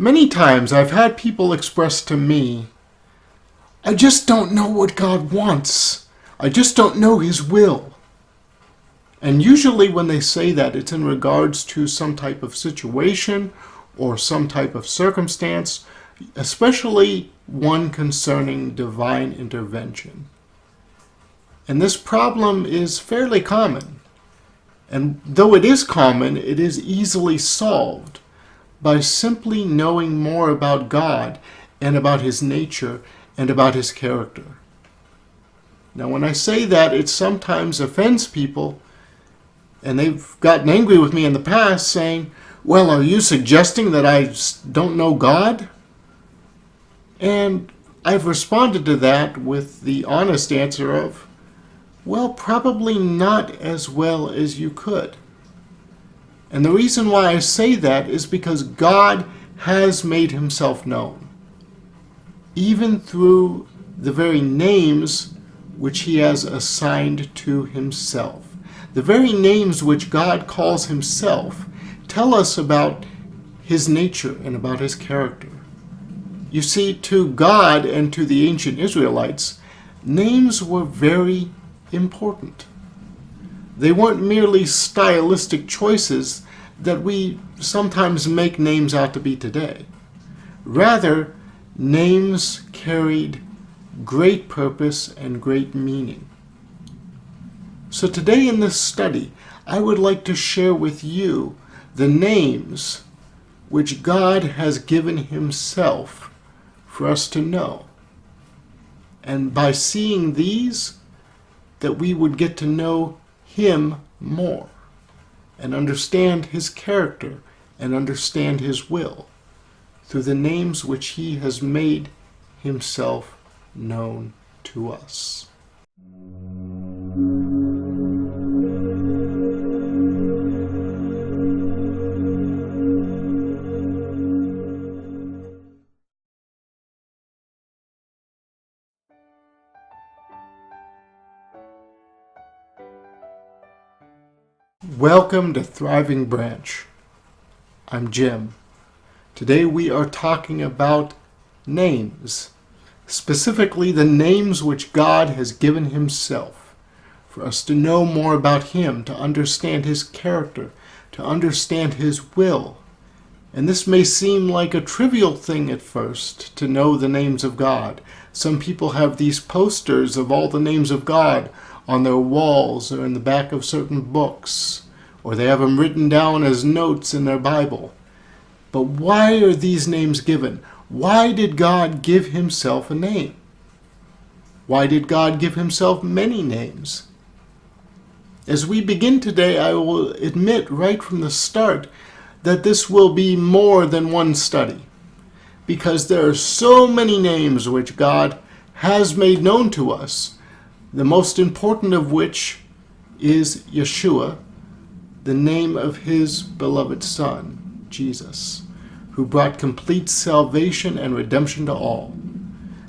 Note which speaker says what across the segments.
Speaker 1: Many times I've had people express to me, I just don't know what God wants. I just don't know His will. And usually when they say that, it's in regards to some type of situation or some type of circumstance, especially one concerning divine intervention. And this problem is fairly common. And though it is common, it is easily solved by simply knowing more about God and about His nature and about His character. Now, when I say that, it sometimes offends people, and they've gotten angry with me in the past saying, well, are you suggesting that I don't know God? And I've responded to that with the honest answer of, well, probably not as well as you could. And the reason why I say that is because God has made Himself known, even through the very names which He has assigned to Himself. The very names which God calls Himself tell us about His nature and about His character. You see, to God and to the ancient Israelites, names were very important. They weren't merely stylistic choices that we sometimes make names out to be today. Rather, names carried great purpose and great meaning. So today in this study, I would like to share with you the names which God has given Himself for us to know. And by seeing these, that we would get to know Him more and understand His character and understand His will through the names which He has made Himself known to us. Welcome to Thriving Branch. I'm Jim. Today we are talking about names, specifically the names which God has given Himself, for us to know more about Him, to understand His character, to understand His will. And this may seem like a trivial thing at first, to know the names of God. Some people have these posters of all the names of God on their walls or in the back of certain books, or they have them written down as notes in their Bible. But why are these names given? Why did God give Himself a name? Why did God give Himself many names? As we begin today, I will admit right from the start that this will be more than one study, because there are so many names which God has made known to us, the most important of which is Yeshua, the name of His beloved Son, Jesus, who brought complete salvation and redemption to all.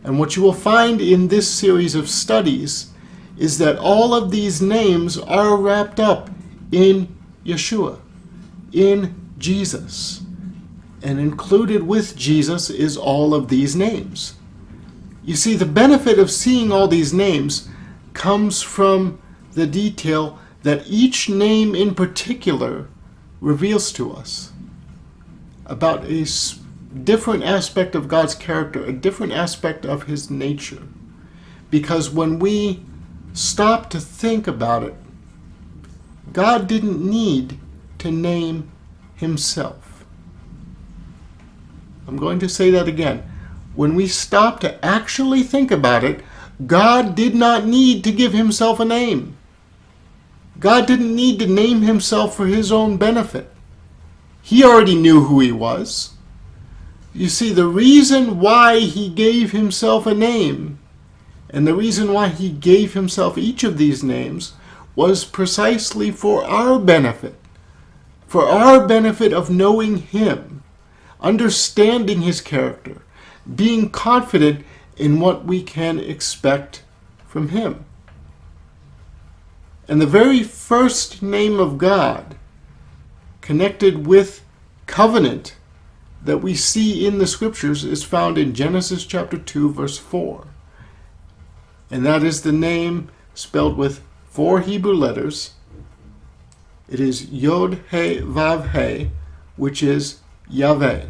Speaker 1: And what you will find in this series of studies is that all of these names are wrapped up in Yeshua, in Jesus. And included with Jesus is all of these names. You see, the benefit of seeing all these names comes from the detail that each name in particular reveals to us about a different aspect of God's character, a different aspect of His nature. Because when we stop to think about it, God didn't need to name Himself. I'm going to say that again. When we stop to actually think about it, God did not need to give Himself a name. God didn't need to name Himself for His own benefit. He already knew who He was. You see, the reason why He gave Himself a name, and the reason why He gave Himself each of these names, was precisely for our benefit of knowing Him, understanding His character, being confident in what we can expect from Him. And the very first name of God, connected with covenant, that we see in the scriptures is found in Genesis chapter 2, verse 4. And that is the name spelled with 4 Hebrew letters. It is Yod He Vav He, which is Yahweh.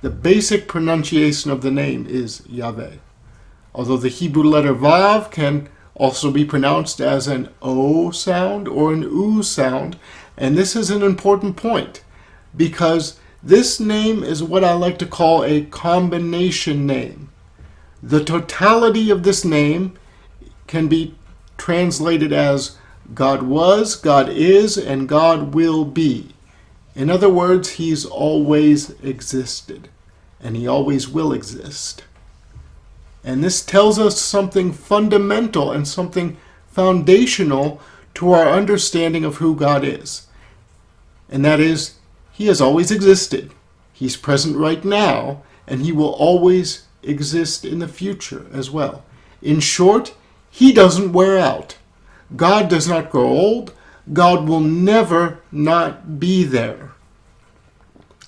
Speaker 1: The basic pronunciation of the name is Yahweh. Although the Hebrew letter Vav can also be pronounced as an O sound or an U sound. And this is an important point because this name is what I like to call a combination name. The totality of this name can be translated as God was, God is, and God will be. In other words, he's always existed, and he always will exist. And this tells us something fundamental and something foundational to our understanding of who God is. And that is, he has always existed. He's present right now, and he will always exist in the future as well. In short, he doesn't wear out. God does not grow old. God will never not be there.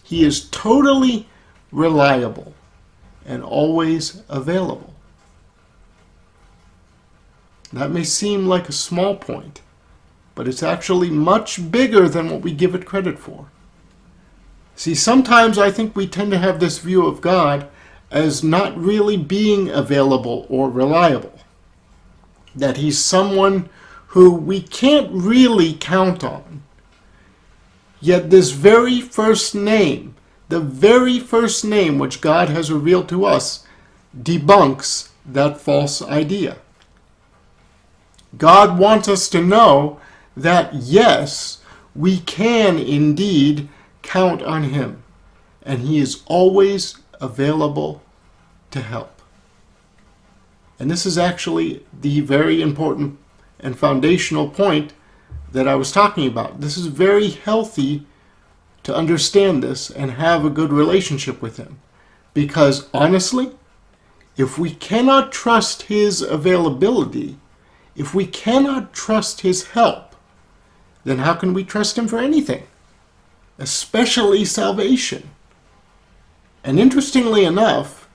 Speaker 1: He is totally reliable and always available. That may seem like a small point, but it's actually much bigger than what we give it credit for. See, sometimes I think we tend to have this view of God as not really being available or reliable. That he's someone who we can't really count on. Yet this very first name, the very first name which God has revealed to us, debunks that false idea. God wants us to know that yes, we can indeed count on him, and he is always available to help. And this is actually the very important and foundational point that I was talking about. This is very healthy to understand this and have a good relationship with him. Because honestly, if we cannot trust his availability, if we cannot trust his help, then how can we trust him for anything? Especially salvation. And interestingly enough,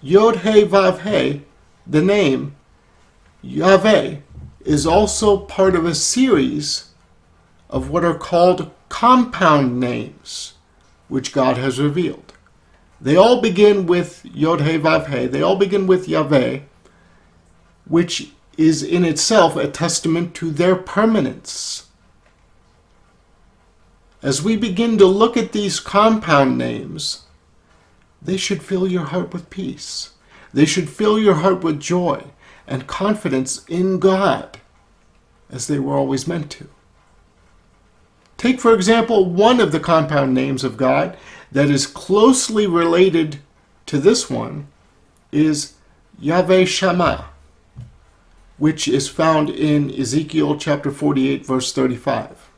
Speaker 1: Yod He Vav He, the name Yahweh, is also part of a series of what are called compound names, which God has revealed. They all begin with Yod He Vav He. They all begin with Yahweh, which is in itself a testament to their permanence. As we begin to look at these compound names, they should fill your heart with peace. They should fill your heart with joy and confidence in God, as they were always meant to. Take, for example, one of the compound names of God that is closely related to this one is Yahveh Shama, which is found in Ezekiel chapter 48, verse 35.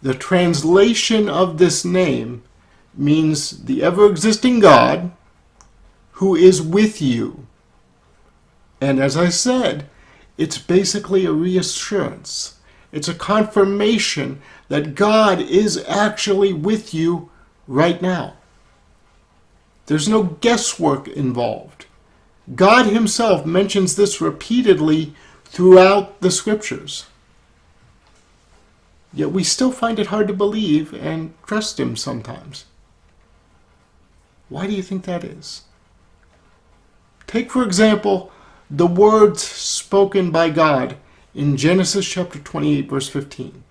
Speaker 1: The translation of this name means the ever-existing God who is with you. And as I said, it's basically a reassurance. It's a confirmation that God is actually with you right now. There's no guesswork involved. God himself mentions this repeatedly throughout the scriptures. Yet we still find it hard to believe and trust him sometimes. Why do you think that is? Take, for example, the words spoken by God in Genesis chapter 28, verse 15.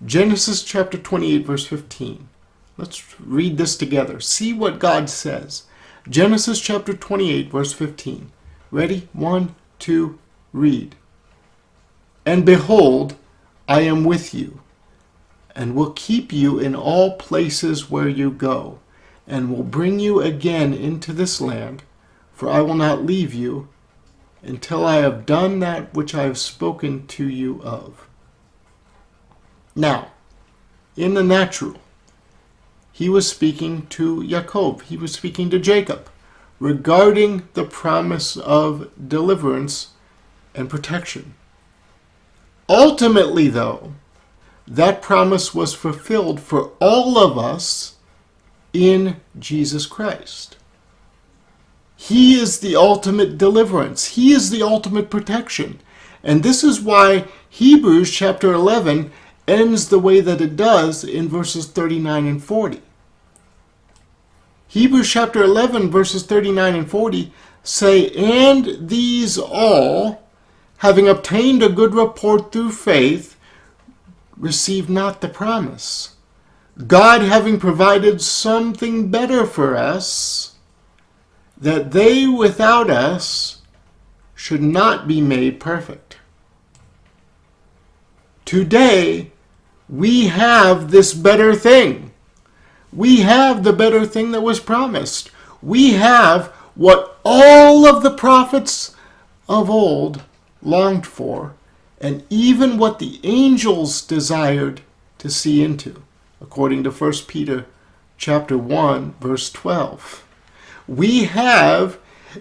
Speaker 1: Genesis chapter 28, verse 15. Let's read this together. See what God says. Genesis chapter 28, verse 15. Ready? 1, 2, read. And behold, I am with you, and will keep you in all places where you go, and will bring you again into this land, for I will not leave you until I have done that which I have spoken to you of. Now, in the natural, he was speaking to Yaakov, he was speaking to Jacob, regarding the promise of deliverance and protection. Ultimately, though, that promise was fulfilled for all of us in Jesus Christ. He is the ultimate deliverance. He is the ultimate protection. And this is why Hebrews chapter 11 ends the way that it does in verses 39 and 40. Hebrews chapter 11 verses 39 and 40 say, "And these all, having obtained a good report through faith, received not the promise, God having provided something better for us, that they without us should not be made perfect." Today, we have this better thing. We have the better thing that was promised. We have what all of the prophets of old longed for, and even what the angels desired to see into, according to 1 Peter chapter 1, verse 12. We have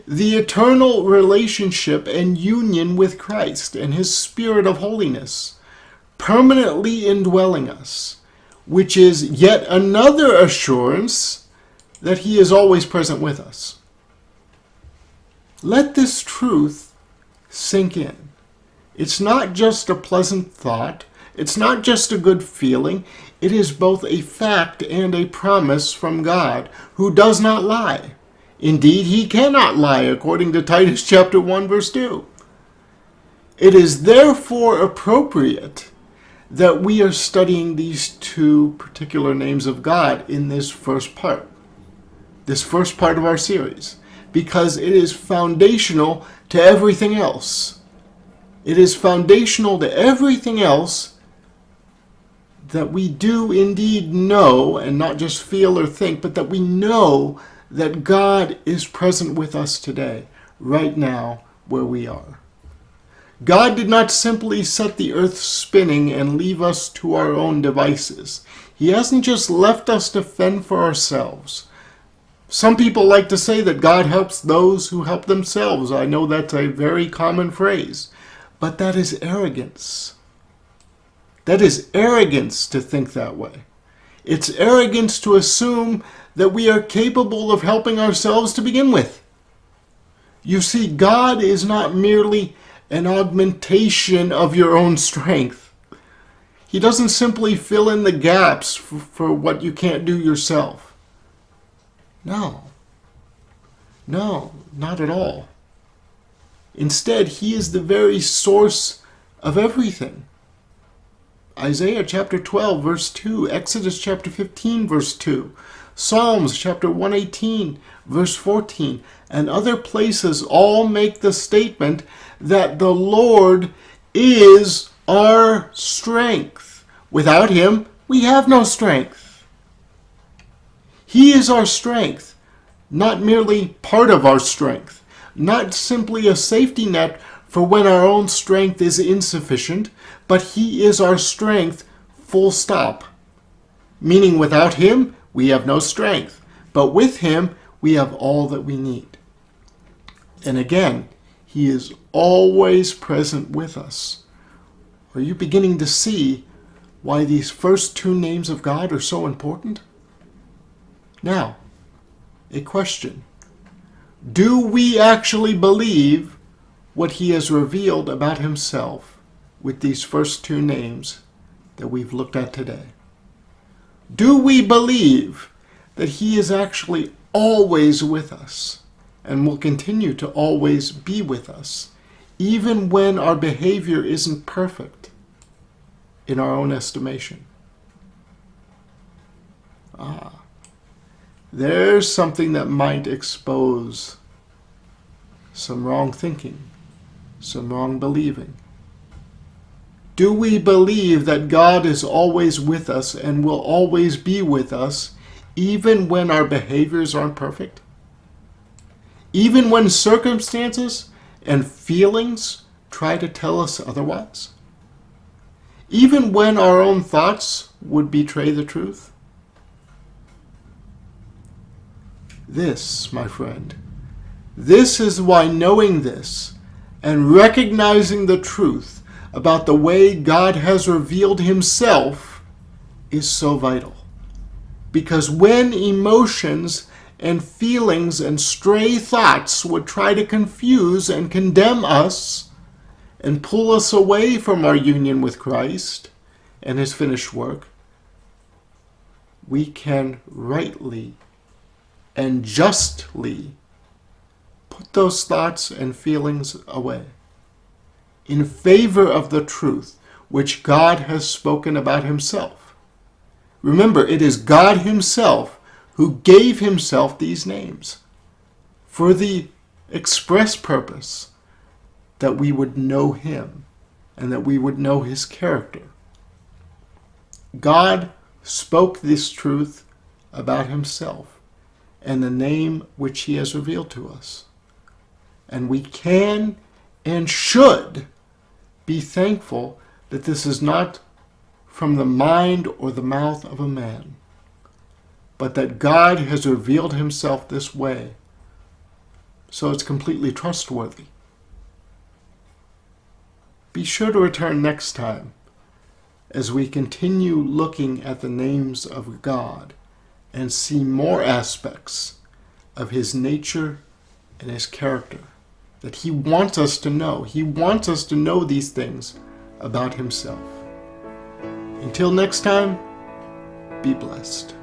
Speaker 1: the eternal relationship and union with Christ and his Spirit of holiness permanently indwelling us, which is yet another assurance that he is always present with us. Let this truth sink in. It's not just a pleasant thought. It's not just a good feeling. It is both a fact and a promise from God, who does not lie. Indeed, he cannot lie, according to Titus chapter 1, verse 2. It is therefore appropriate that we are studying these two particular names of God in this first part of our series, because it is foundational to everything else. It is foundational to everything else that we do indeed know, and not just feel or think, but that we know that God is present with us today, right now, where we are. God did not simply set the earth spinning and leave us to our own devices. He hasn't just left us to fend for ourselves. Some people like to say that God helps those who help themselves. I know that's a very common phrase, but that is arrogance. That is arrogance to think that way. It's arrogance to assume that we are capable of helping ourselves to begin with. You see, God is not merely an augmentation of your own strength. He doesn't simply fill in the gaps for what you can't do yourself. No, not at all. Instead, he is the very source of everything. Isaiah chapter 12, verse 2, Exodus chapter 15, verse 2, Psalms chapter 118, verse 14, and other places all make the statement that the Lord is our strength. Without him, we have no strength. He is our strength, not merely part of our strength, not simply a safety net for when our own strength is insufficient, but he is our strength, full stop. Meaning without him, we have no strength, but with him, we have all that we need. And again, he is always present with us. Are you beginning to see why these first two names of God are so important? Now, a question. Do we actually believe what he has revealed about himself with these first two names that we've looked at today? Do we believe that he is actually always with us and will continue to always be with us, even when our behavior isn't perfect in our own estimation? There's something that might expose some wrong thinking, some wrong believing. Do we believe that God is always with us and will always be with us, even when our behaviors aren't perfect? Even when circumstances and feelings try to tell us otherwise? Even when our own thoughts would betray the truth? This, my friend, this is why knowing this and recognizing the truth about the way God has revealed himself is so vital. Because when emotions and feelings and stray thoughts would try to confuse and condemn us and pull us away from our union with Christ and his finished work, we can rightly and justly put those thoughts and feelings away in favor of the truth which God has spoken about himself. Remember, it is God himself who gave himself these names for the express purpose that we would know him and that we would know his character. God spoke this truth about himself and the name which he has revealed to us. And we can and should be thankful that this is not from the mind or the mouth of a man, but that God has revealed himself this way, so it's completely trustworthy. Be sure to return next time as we continue looking at the names of God and see more aspects of his nature and his character that he wants us to know. He wants us to know these things about himself. Until next time, be blessed.